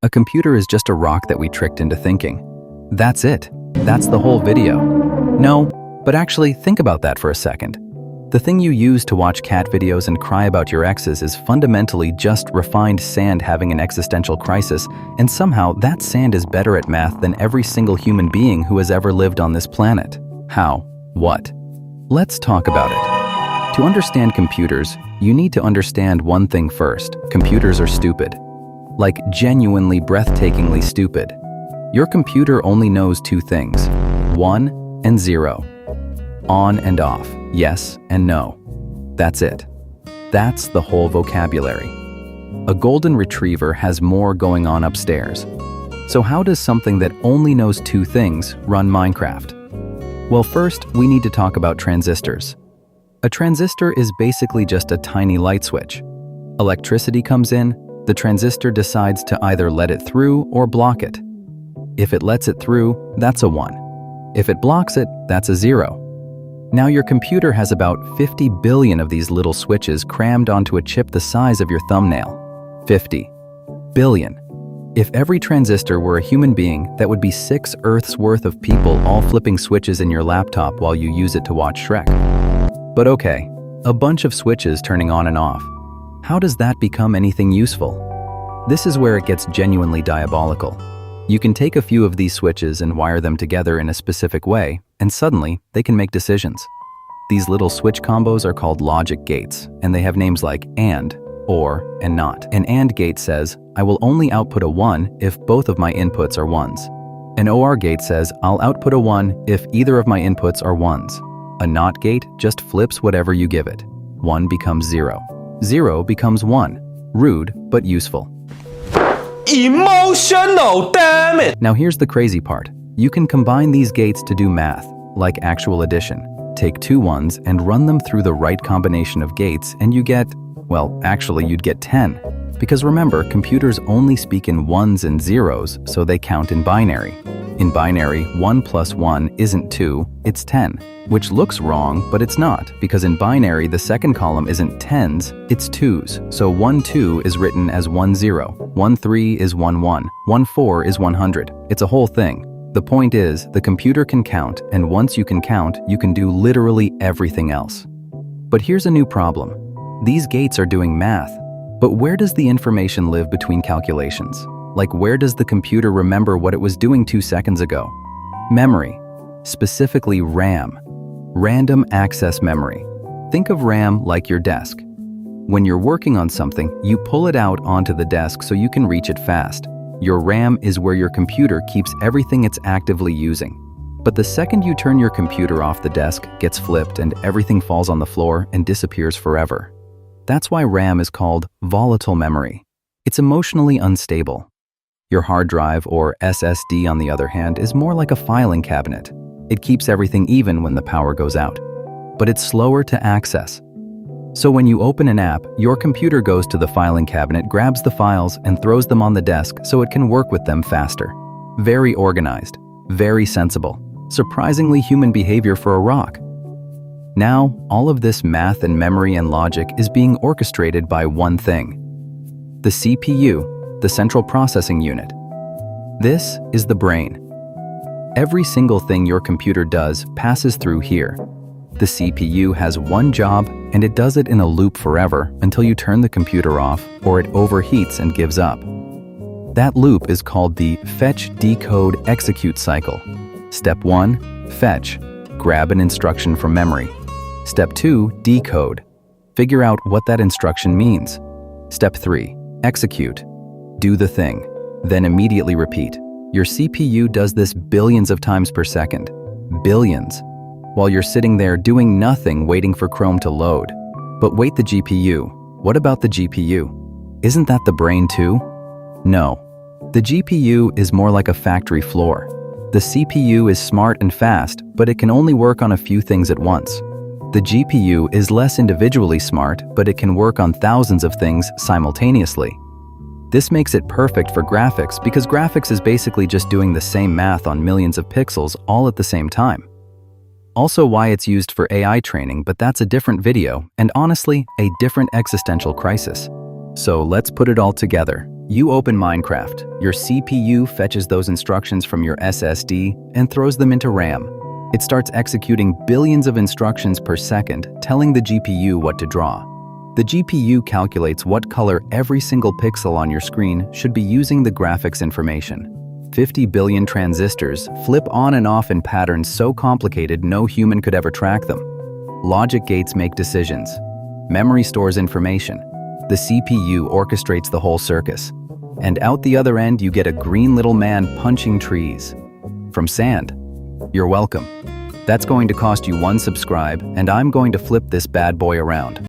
A computer is just a rock that we tricked into thinking. That's it. That's the whole video. No, but actually think about that for a second. The thing you use to watch cat videos and cry about your exes is fundamentally just refined sand having an existential crisis, and somehow that sand is better at math than every single human being who has ever lived on this planet. How? What? Let's talk about it. To understand computers, you need to understand one thing first. Computers are stupid. Like genuinely breathtakingly stupid. Your computer only knows two things: 1 and 0. On and off, yes and no. That's it. That's the whole vocabulary. A golden retriever has more going on upstairs. So how does something that only knows two things run Minecraft? Well, first, we need to talk about transistors. A transistor is basically just a tiny light switch. Electricity comes in, the transistor decides to either let it through or block it. If it lets it through, that's a 1. If it blocks it, that's a 0. Now your computer has about 50 billion of these little switches crammed onto a chip the size of your thumbnail. 50 billion. If every transistor were a human being, that would be 6 Earths worth of people all flipping switches in your laptop while you use it to watch Shrek. But okay, a bunch of switches turning on and off. How does that become anything useful? This is where it gets genuinely diabolical. You can take a few of these switches and wire them together in a specific way, and suddenly they can make decisions. These little switch combos are called logic gates, and they have names like AND, OR, and NOT. An AND gate says, I will only output a 1 if both of my inputs are 1s. An OR gate says, I'll output a 1 if either of my inputs are 1s. A NOT gate just flips whatever you give it. 1 becomes 0. 0 becomes 1. Rude, but useful. Emotional, damn it! Now here's the crazy part. You can combine these gates to do math, like actual addition. Take 2 1s and run them through the right combination of gates and you get, well, actually you'd get 10. Because remember, computers only speak in 1s and 0s, so they count in binary. In binary, 1 plus 1 isn't 2, it's 10. Which looks wrong, but it's not, because in binary the second column isn't 10s, it's 2s. So 1 2 is written as 1 0, 1 3 is 1 1, 1 4 is 100. It's a whole thing. The point is, the computer can count, and once you can count, you can do literally everything else. But here's a new problem. These gates are doing math, but where does the information live between calculations? Like, where does the computer remember what it was doing 2 seconds ago? Memory, specifically RAM. Random access memory. Think of RAM like your desk. When you're working on something, you pull it out onto the desk so you can reach it fast. Your RAM is where your computer keeps everything it's actively using. But the second you turn your computer off, the desk gets flipped and everything falls on the floor and disappears forever. That's why RAM is called volatile memory. It's emotionally unstable. Your hard drive, or SSD on the other hand, is more like a filing cabinet. It keeps everything even when the power goes out. But it's slower to access. So when you open an app, your computer goes to the filing cabinet, grabs the files, and throws them on the desk so it can work with them faster. Very organized, very sensible, surprisingly human behavior for a rock. Now, all of this math and memory and logic is being orchestrated by one thing. The CPU, the central processing unit. This is the brain. Every single thing your computer does passes through here. The CPU has one job, and it does it in a loop forever until you turn the computer off or it overheats and gives up. That loop is called the fetch, decode, execute cycle. Step 1, fetch. Grab an instruction from memory. Step 2, decode. Figure out what that instruction means. Step 3, execute. Do the thing. Then immediately repeat. Your CPU does this billions of times per second. Billions. While you're sitting there doing nothing waiting for Chrome to load. But wait, the GPU. What about the GPU? Isn't that the brain too? No. The GPU is more like a factory floor. The CPU is smart and fast, but it can only work on a few things at once. The GPU is less individually smart, but it can work on thousands of things simultaneously. This makes it perfect for graphics because graphics is basically just doing the same math on millions of pixels all at the same time. Also why it's used for AI training, but that's a different video and honestly, a different existential crisis. So let's put it all together. You open Minecraft, your CPU fetches those instructions from your SSD and throws them into RAM. It starts executing billions of instructions per second, telling the GPU what to draw. The GPU calculates what color every single pixel on your screen should be using the graphics information. 50 billion transistors flip on and off in patterns so complicated no human could ever track them. Logic gates make decisions. Memory stores information. The CPU orchestrates the whole circus. And out the other end, you get a green little man punching trees. From sand. You're welcome. That's going to cost you 1 subscribe, and I'm going to flip this bad boy around.